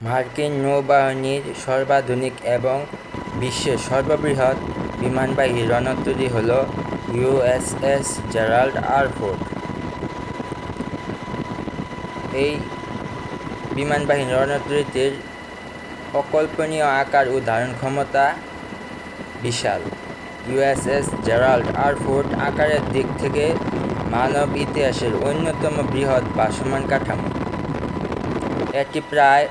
মার্কিন নৌবাহিনীর সর্বাধুনিক এবং বিশ্বের সর্ববৃহৎ বিমানবাহী রণতরী হল ইউএসএস জেরাল্ড আর ফোর্ড। এই বিমানবাহী রণতরীটির অকল্পনীয় আকার ও ধারণ ক্ষমতা বিশাল। ইউএসএস জেরাল্ড আর ফোর্ড আকারের দিক থেকে মানব ইতিহাসের অন্যতম বৃহৎ ভাসমান কাঠামো। এটি প্রায়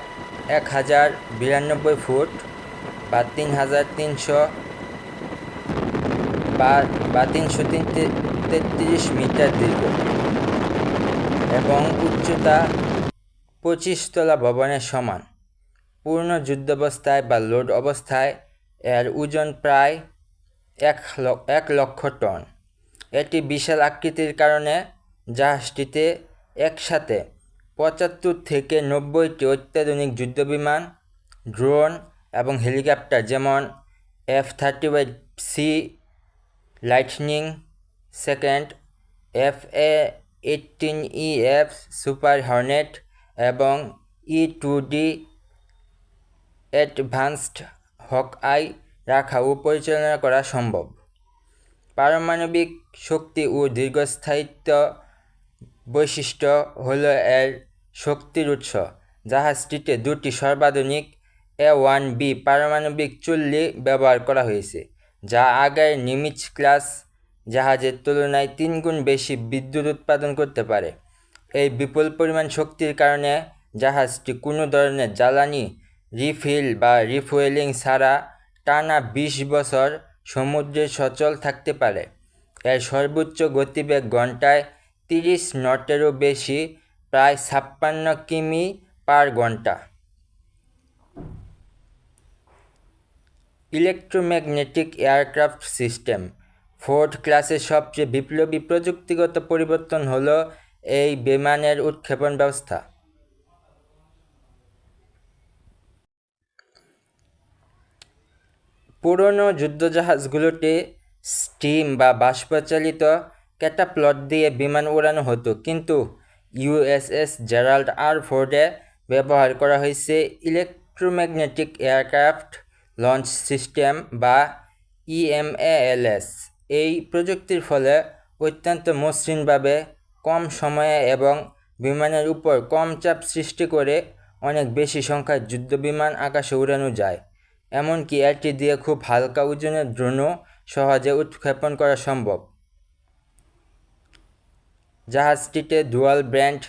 1092 ফুট বা 333 মিটার দীর্ঘ এবং উচ্চতা 25 তলা ভবনের সমান। পূর্ণ যুদ্ধাবস্থায় বা লোড অবস্থায় এর ওজন প্রায় 1 লক্ষ টন। এটি বিশাল আকৃতির কারণে জাহাজটিতে একসাথে 75 থেকে 90টি অত্যাধুনিক যুদ্ধবিমান, ড্রোন এবং হেলিকপ্টার যেমন F-35C lightning second, F-18EF super Hornet এবং E-2D অ্যাডভান্সড হকআই রাখা ও পরিচালনা করা সম্ভব। পারমাণবিক শক্তি ও দীর্ঘস্থায়িত্ব বৈশিষ্ট্য হল এর শক্তির উৎস। জাহাজটিতে দুটি সর্বাধুনিক A-1B পারমাণবিক চুল্লি ব্যবহার করা হয়েছে, যা আগের নিমিটজ ক্লাস জাহাজের তুলনায় 3 গুণ বেশি বিদ্যুৎ উৎপাদন করতে পারে। এই বিপুল পরিমাণ শক্তির কারণে জাহাজটি কোনো ধরনের জ্বালানি রিফিল বা রিফুয়েলিং ছাড়া টানা 20 বছর সমুদ্রে সচল থাকতে পারে। এর সর্বোচ্চ গতিবেগ ঘন্টায় 30 নটেরও বেশি, প্রায় 56 কিমি পার ঘন্টা। Electromagnetic aircraft system. ফোর্ড ক্লাসের সবচেয়ে বিপ্লবী প্রযুক্তিগত পরিবর্তন হল এই বিমানের উৎক্ষেপণ ব্যবস্থা। পুরনো যুদ্ধজাহাজগুলোতে স্টিম বা বাষ্পচালিত ক্যাটাপাল্ট দিয়ে বিমান উড়ানো হতো, কিন্তু ইউএসএস জেরাল্ড আর ফোর্ডে ব্যবহার করা হয়েছে ইলেকট্রোম্যাগনেটিক এয়ারক্রাফট লঞ্চ সিস্টেম বা ইএমএএলএস। এই প্রযুক্তির ফলে অত্যন্ত মসৃণভাবে, কম সময়ে এবং বিমানের উপর কম চাপ সৃষ্টি করে অনেক বেশি সংখ্যার যুদ্ধবিমান আকাশে উড়ানো যায়। এমনকি এটি দিয়ে খুব হালকা ওজনের ড্রোনও সহজে উৎক্ষেপণ করা সম্ভব। জাহাজটিতে dual band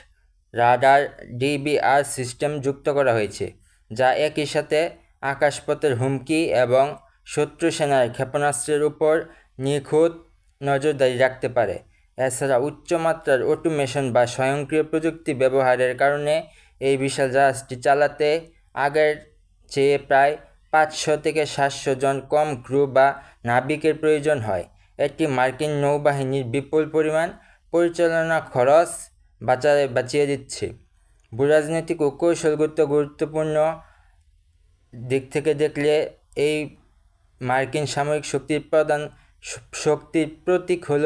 radar DBR system যুক্ত করা হয়েছে, যা একই সাথে আকাশপথের হুমকি এবং শত্রু সেনার ক্ষেপণাস্ত্রের উপর নিখুঁত নজরদারি রাখতে পারে। এছাড়া উচ্চমাত্রার অটোমেশন বা স্বয়ংক্রিয় প্রযুক্তি ব্যবহারের কারণে এই বিশাল জাহাজটি চালাতে আগের চেয়ে প্রায় 500 থেকে 700 জন কম ক্রু বা নাবিকের প্রয়োজন হয়। এটি মার্কিন নৌবাহিনীর বিপুল পরিমাণ পরিচালনা খরচ বাঁচিয়ে দিচ্ছে। ভূরাজনৈতিক ও কৌশলগত গুরুত্বপূর্ণ দিক থেকে দেখলে এই মার্কিন সামরিক শক্তির প্রতীক হল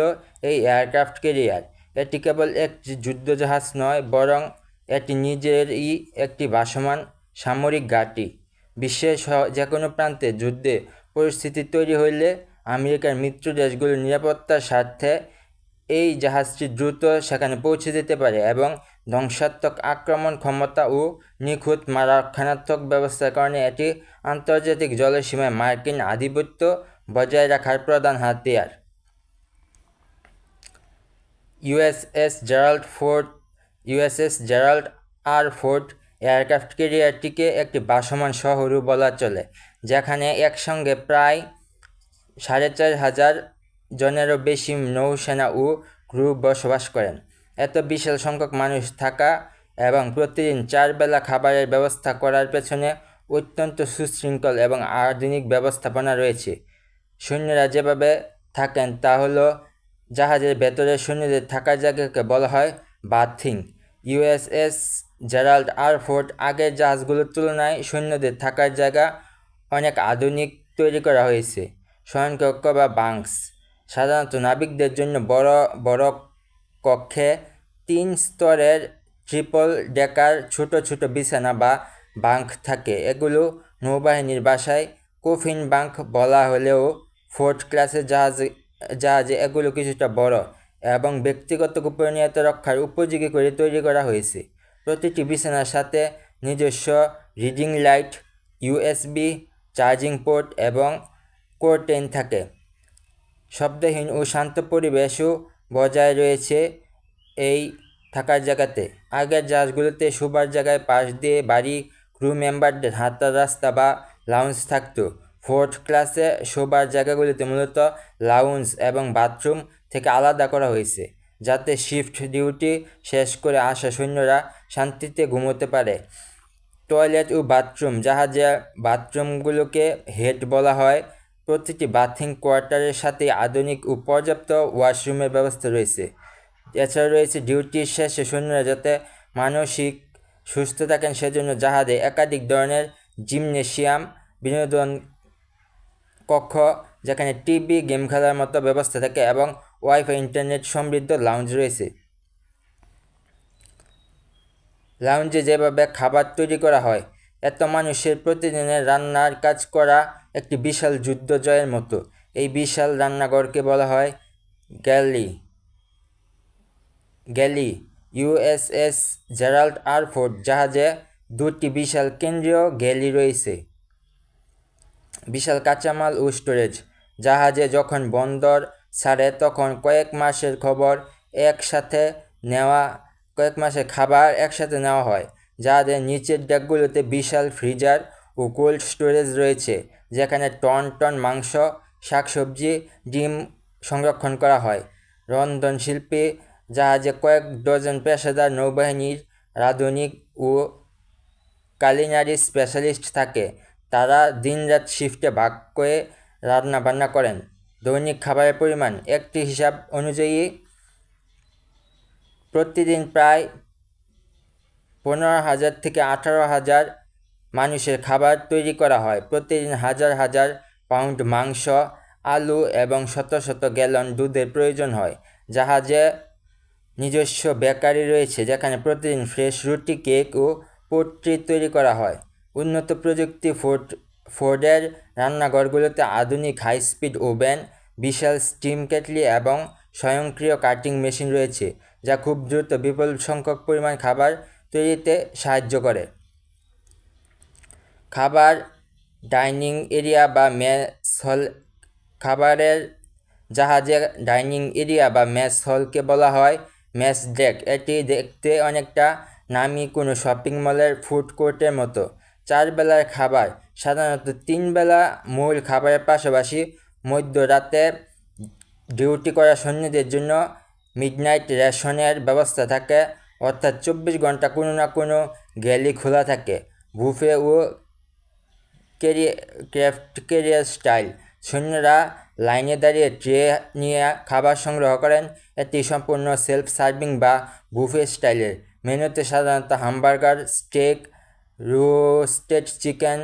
এই এয়ারক্রাফট ক্যারিয়ার। এটি কেবল একটি যুদ্ধজাহাজ নয়, বরং এটি নিজেরই একটি ভাসমান সামরিক ঘাঁটি। বিশ্বের যে কোনো প্রান্তে যুদ্ধে পরিস্থিতি তৈরি হলে আমেরিকার মিত্র দেশগুলোর নিরাপত্তার স্বার্থে এই জাহাজটি দ্রুত সেখানে পৌঁছে যেতে পারে এবং ধ্বংসাত্মক আক্রমণ ক্ষমতা ও নিখুঁত রক্ষণাত্মক ব্যবস্থার কারণে এটি আন্তর্জাতিক জলসীমায় মার্কিন আধিপত্য বজায় রাখার প্রধান হাতিয়ার। USS Gerald R Ford aircraft ক্যারিয়ারটিকে একটি ভাসমান শহরও বলা চলে, যেখানে একসঙ্গে প্রায় 4500 জনেরও বেশি নৌসেনা ও ক্রু বসবাস করেন। এত বিশাল সংখ্যক মানুষ থাকা এবং প্রতিদিন 4 বেলা খাবারের ব্যবস্থা করার পেছনে অত্যন্ত সুশৃঙ্খল এবং আধুনিক ব্যবস্থাপনা রয়েছে। সৈন্যরা যেভাবে থাকেন তা হলো, জাহাজের ভেতরে সৈন্যদের থাকার জায়গাকে বলা হয় berthing. USS Gerald R Ford আগের জাহাজগুলোর তুলনায় সৈন্যদের থাকার জায়গা অনেক আধুনিক তৈরি করা হয়েছে। শয়নকক্ষ বা বাঙ্কস সাধারণত নাবিকদের জন্য বড় বড় কক্ষে 3 স্তরের ট্রিপল ডেকার ছোট ছোট বিছানা বা বাঙ্ক থাকে। এগুলো নৌবাহিনীর ভাষায় কফিন বাঙ্ক বলা হলেও ফোর্থ ক্লাসের জাহাজে এগুলো কিছুটা বড় এবং ব্যক্তিগত গোপনীয়তা রক্ষার উপযোগী করে তৈরি করা হয়েছে। প্রতিটি বিছানার সাথে নিজস্ব reading light, USB charging port এবং কার্টেন থাকে। শব্দহীন ও শান্ত পরিবেশও বজায় রয়েছে এই থাকার জায়গাতে। আগের জাহাজগুলোতে শোবার জায়গায় পাশ দিয়ে বাড়ি ক্রু মেম্বারদের হাঁটার রাস্তা বা লাউঞ্জ থাকতো। ফোর্থ ক্লাসে শোবার জায়গাগুলিতে মূলত লাউঞ্জ এবং বাথরুম থেকে আলাদা করা হয়েছে, যাতে শিফট ডিউটি শেষ করে আসা সৈন্যরা শান্তিতে ঘুমোতে পারে। টয়লেট ও বাথরুম, জাহাজের বাথরুমগুলোকে হেড বলা হয়। প্রতিটি বাথিং কোয়ার্টারের সাথে আধুনিক ও পর্যাপ্ত ওয়াশরুমের ব্যবস্থা রয়েছে। এছাড়া রয়েছে ডিউটির শেষে সৈন্যরা যাতে মানসিক সুস্থ থাকেন সেজন্য জাহাজে একাধিক ধরনের জিমনেশিয়াম, বিনোদন কক্ষ যেখানে টিভি, গেম খেলার মতো ব্যবস্থা থাকে এবং ওয়াইফাই ইন্টারনেট সমৃদ্ধ লাউঞ্জ রয়েছে। লাউঞ্জে যেভাবে খাবার তৈরি করা হয়, এত মানুষের প্রতিদিনের রান্নার কাজ করা একটি বিশাল যুদ্ধ জয়ের মতো। এই বিশাল রান্নাঘরকে বলা হয় galley. USS Gerald R Ford জাহাজে দুটি বিশাল কেন্দ্রীয় গ্যালি রয়েছে। বিশাল কাঁচামাল ও স্টোরেজ, জাহাজে যখন বন্দর ছাড়ে তখন কয়েক মাসের খাবার একসাথে নেওয়া হয়। জাহাজের নিচের ডেকগুলোতে বিশাল ফ্রিজার ও কোল্ড স্টোরেজ রয়েছে, যেখানে টন টন মাংস, শাকসবজি, ডিম সংরক্ষণ করা হয়। রন্ধনশিল্পী, জাহাজে কয়েক ডজন পেশাদার নৌবাহিনীর রাঁধুনি ও কালিনারি স্পেশালিস্ট থাকে। তারা দিনরাত শিফটে ভাগ করে রান্নাবান্না করেন। দৈনিক খাবারের পরিমাণ, একটি হিসাব অনুযায়ী প্রতিদিন প্রায় 15,000 থেকে 18,000 মানুষের খাবার তৈরি করা হয়। প্রতিদিন হাজার হাজার পাউন্ড মাংস, আলু এবং শত শত গ্যালন দুধের প্রয়োজন হয়। জাহাজে নিজস্ব বেকারি রয়েছে, যেখানে প্রতিদিন ফ্রেশ রুটি, কেক ও পোট্রি তৈরি করা হয়। উন্নত প্রযুক্তি, ফোর্ডের রান্নাঘরগুলোতে আধুনিক হাই স্পিড ওভেন, বিশাল স্টিম কেটলি এবং স্বয়ংক্রিয় কাটিং মেশিন রয়েছে, যা খুব দ্রুত বিপুল সংখ্যক পরিমাণ খাবার তৈরিতে সাহায্য করে। খাবার ডাইনিং এরিয়া বা মেস হল, খাবারের জাহাজের ডাইনিং এরিয়া বা মেস হলকে বলা হয় মেস ডেক। এটি দেখতে অনেকটা নামি কোনো শপিং মলের ফুড কোর্টের মতো। 4 বেলার খাবার, সাধারণত 3 বেলা মূল খাবারের পাশাপাশি মধ্যরাতে ডিউটি করা সৈন্যদের জন্য মিডনাইট রেশনের ব্যবস্থা থাকে, অর্থাৎ 24 ঘন্টা কোনো না কোনো গ্যালি খোলা থাকে। বুফে ও ক্যাফেটেরিয়া স্টাইল, সৈন্যরা লাইনে দাঁড়িয়ে ট্রে নিয়ে খাবার সংগ্রহ করেন। এটি সম্পূর্ণ সেলফ সার্ভিং বা বুফে স্টাইলের। মেনুতে সাধারণত হামবার্গার, স্টেক, রোস্টেড চিকেন,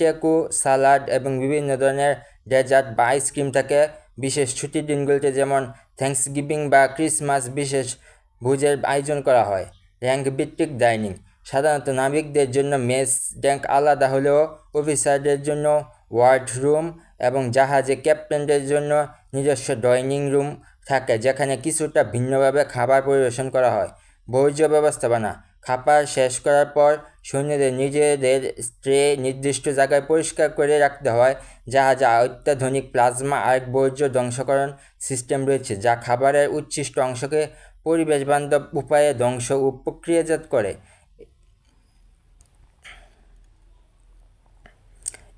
টেকো, সালাড এবং বিভিন্ন ধরনের ডেজার্ট বা আইসক্রিম থাকে। বিশেষ ছুটির দিনগুলিতে যেমন থ্যাঙ্কসগিভিং বা ক্রিসমাস বিশেষ ভোজের আয়োজন করা হয়। র্যাঙ্ক ভিত্তিক ডাইনিং, সাধারণত নাবিকদের জন্য মেস ডেক আলাদা হলেও অফিসারদের জন্য ওয়ার্ড রুম এবং জাহাজে ক্যাপ্টেনদের জন্য নিজস্ব ডাইনিং রুম থাকে, যেখানে কিছুটা ভিন্নভাবে খাবার পরিবেশন করা হয়। বর্জ্য ব্যবস্থাপনা, খাবার শেষ করার পর সৈন্যদের নিজেদের ট্রে নির্দিষ্ট জায়গায় পরিষ্কার করে রাখতে হয়। জাহাজে অত্যাধুনিক প্লাজমা আর বর্জ্য ধ্বংসকরণ সিস্টেম রয়েছে, যা খাবারের উচ্ছিষ্ট অংশকে পরিবেশ বান্ধব উপায়ে ধ্বংস ও প্রক্রিয়াজাত করে।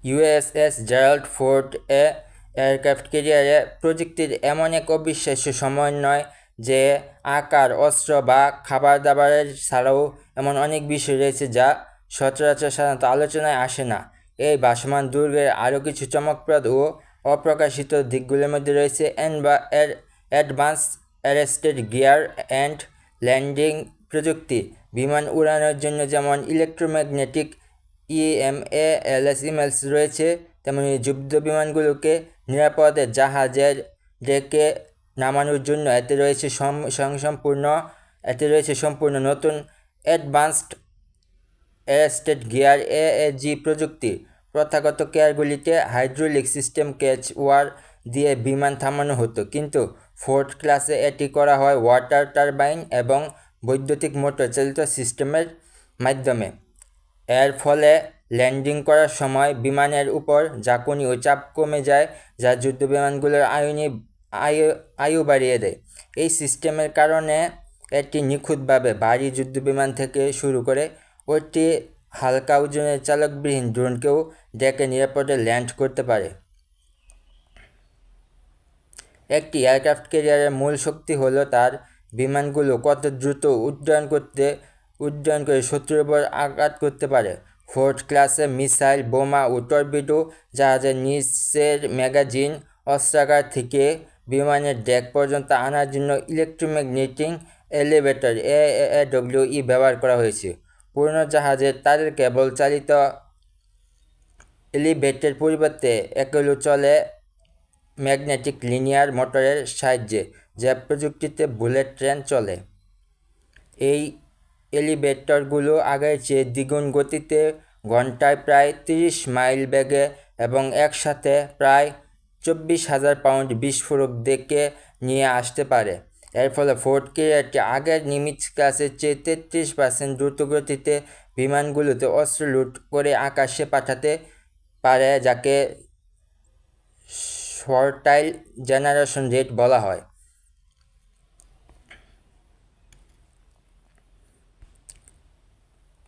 ইউএসএস জেরাল্ড ফোর্ড এয়ারক্রাফট ক্যারিয়ারে প্রযুক্তির এমন এক অবিশ্বাস্য সমন্বয় যে আকার, অস্ত্র বা খাবার দাবারের ছাড়াও এমন অনেক বিষয় রয়েছে যা সচরাচর সাধারণত আলোচনায় আসে না। এই ভাসমান দুর্গের আরও কিছু চমকপ্রদ ও অপ্রকাশিত দিকগুলির মধ্যে রয়েছে advance arrested gear and landing প্রযুক্তি। বিমান উড়ানোর জন্য যেমন ইলেকট্রোম্যাগনেটিক ইমেলস রয়েছে, তেমনি যুদ্ধ বিমানগুলোকে নিরাপদে জাহাজের ডেকে নামানোর জন্য এতে রয়েছে সম্পূর্ণ নতুন অ্যারেস্টেড গিয়ার এএজি প্রযুক্তি। প্রথাগত গিয়ারগুলিতে হাইড্রোলিক সিস্টেম ক্যাচ ওয়ার দিয়ে বিমান থামানো হতো, কিন্তু ফোর্ড ক্লাসে এটি করা হয় ওয়াটার টারবাইন এবং বৈদ্যুতিক মোটর চালিত সিস্টেমের মাধ্যমে। এর ফলে ল্যান্ডিং করার সময় বিমানের উপর ঝাঁকুনি ও চাপ কমে যায়, যা যুদ্ধবিমানগুলোর আয়ু বাড়িয়ে দেয়। এই সিস্টেমের কারণে এটি নিখুঁতভাবে ভারী যুদ্ধবিমান থেকে শুরু করে অতি হালকা ওজনের চালকবিহীন ড্রোনকেও ডেকে নিরাপদে ল্যান্ড করতে পারে। একটি এয়ারক্রাফট ক্যারিয়ারের মূল শক্তি হলো তার বিমানগুলো কত দ্রুত উড্ডয়ন করে শত্রুর উপর আঘাত করতে পারে। ফোর্ড ক্লাসে মিসাইল, বোমা ও টর্পিডো জাহাজের নিচের ম্যাগাজিন, অস্ত্রাগার থেকে বিমানের ডেক পর্যন্ত আনার জন্য ইলেকট্রোম্যাগনেটিক এলিভেটর AAWE ব্যবহার করা হয়েছে। পুরনো জাহাজের তারের কেবল চালিত এলিভেটরের পরিবর্তে এগুলো চলে ম্যাগনেটিক লিনিয়ার মোটরের সাহায্যে, যে প্রযুক্তিতে বুলেট ট্রেন চলে। এই এলিভেটরগুলো আগের চেয়ে দ্বিগুণ গতিতে, ঘন্টায় প্রায় 30 মাইল বেগে এবং একসাথে প্রায় 24,000 পাউন্ড বিস্ফোরক ডেকে নিয়ে আসতে পারে। এর ফলে ফোর্ড ক্যারিয়ারটি আগের নিমিটজ ক্লাসের চেয়ে 33% দ্রুতগতিতে বিমানগুলোতে অস্ত্র লুট করে আকাশে পাঠাতে পারে, যাকে শর্টাইল জেনারেশন রেট বলা হয়।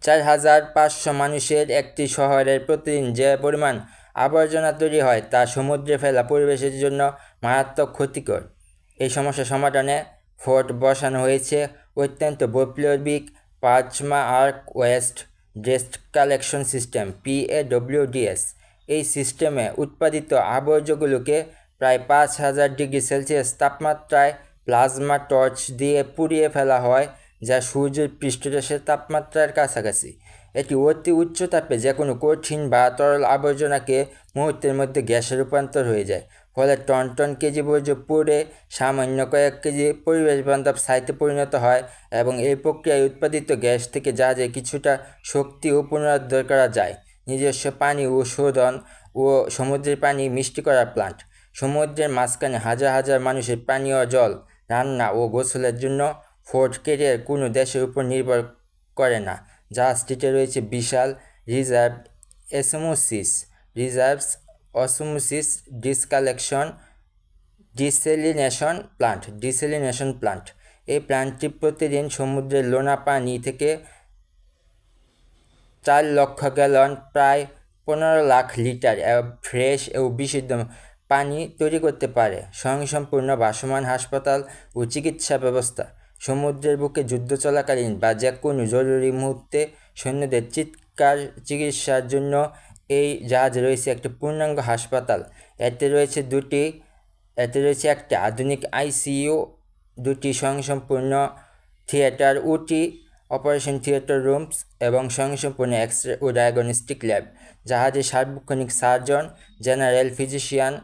4,500 মানুষের একটি শহরের প্রতিদিন যে পরিমাণ আবর্জনা তৈরি হয় তা সমুদ্রে ফেলা পরিবেশের জন্য মারাত্মক ক্ষতিকর। এই সমস্যা সমাধানে ফোর্ড বসানো হয়েছে অত্যন্ত বৈপ্লবিক plasma arc waste destruction system PAWDS। এই সিস্টেমে উৎপাদিত আবর্জনাগুলোকে প্রায় 5,000 ডিগ্রি সেলসিয়াস তাপমাত্রায় প্লাজমা টর্চ দিয়ে পুড়িয়ে ফেলা হয়, যা সূর্যের পৃষ্ঠদেশের তাপমাত্রার কাছাকাছি। এটি অতি উচ্চ তাপে যে কোনো কঠিন বা তরল আবর্জনাকে মুহূর্তের মধ্যে গ্যাসে রূপান্তর হয়ে যায়, ফলে টন টন কেজি বর্জ্য পুড়ে সামান্য কয়েক কেজি পরিবেশ বান্ধব ছাইতে পরিণত হয় এবং এই প্রক্রিয়ায় উৎপাদিত গ্যাস থেকে জাহাজে কিছুটা শক্তিও পুনরুদ্ধার করা যায়। নিজস্ব পানি ও শোধন ও সমুদ্রের পানি মিষ্টি করার প্লান্ট। সমুদ্রের মাঝখানে হাজার হাজার মানুষের পানীয় জল, রান্না ও গোসলের জন্য ফোর্ড ক্যারিয়ার কোনো দেশের উপর নির্ভর করে না। জাহাজটিতে রয়েছে বিশাল রিজার্ভস ডিসেলিনেশন প্লান্ট। এই প্ল্যান্টটি প্রতিদিন সমুদ্রের লোনা পানি থেকে 4 লক্ষ গ্যালন প্রায় 15 লাখ লিটার ফ্রেশ ও বিশুদ্ধ পানি তৈরি করতে পারে। স্বয়ংসম্পূর্ণ ভাসমান হাসপাতাল ও চিকিৎসা ব্যবস্থা। সমুদ্রের বুকে যুদ্ধ চলাকালীন বা যে কোনো জরুরি মুহূর্তে সৈন্যদের চিকিৎসার জন্য এই জাহাজে রয়েছে একটি পূর্ণাঙ্গ হাসপাতাল। এতে রয়েছে একটি আধুনিক ICU, 2টি স্বয়ংসম্পূর্ণ theatre OT operation theatre rooms এবং স্বয়ংসম্পূর্ণ এক্স-রে ও ডায়াগনস্টিক ল্যাব। জাহাজে সার্বক্ষণিক সার্জন, জেনারেল ফিজিশিয়ান,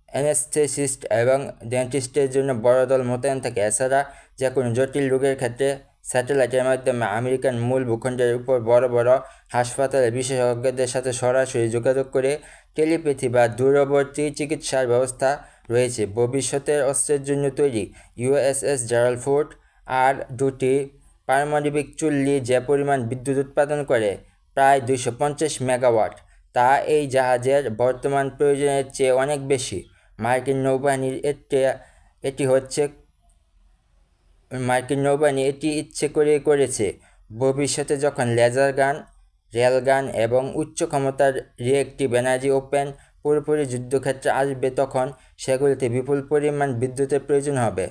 অ্যানেস্থেসিস্ট এবং ডেন্টিস্টের জন্য বড় দল মোতায়েন থাকে। এছাড়া যে কোনো জটিল রোগের ক্ষেত্রে স্যাটেলাইটের মাধ্যমে আমেরিকান মূল ভূখণ্ডের উপর বড় বড় হাসপাতালের বিশেষজ্ঞদের সাথে সরাসরি যোগাযোগ করে টেলিপ্যাথি বা দূরবর্তী চিকিৎসার ব্যবস্থা রয়েছে। ভবিষ্যতের অস্ত্রের জন্য তৈরি USS জেরাল্ড ফোর্ড আর 2টি পারমাণবিক চুল্লি যে পরিমাণ বিদ্যুৎ উৎপাদন করে, প্রায় 250 মেগাওয়াট, তা এই জাহাজের বর্তমান প্রয়োজনের চেয়ে অনেক বেশি। মার্কিন নৌবাহিনী এটি ইচ্ছে করেই করেছে। ভবিষ্যতে যখন লেজার গান, রেলগান এবং উচ্চ ক্ষমতার রিয়েক্টিভ এনার্জি ওপেন পুরোপুরি যুদ্ধক্ষেত্রে আসবে, তখন সেগুলিতে বিপুল পরিমাণ বিদ্যুতের প্রয়োজন হবে।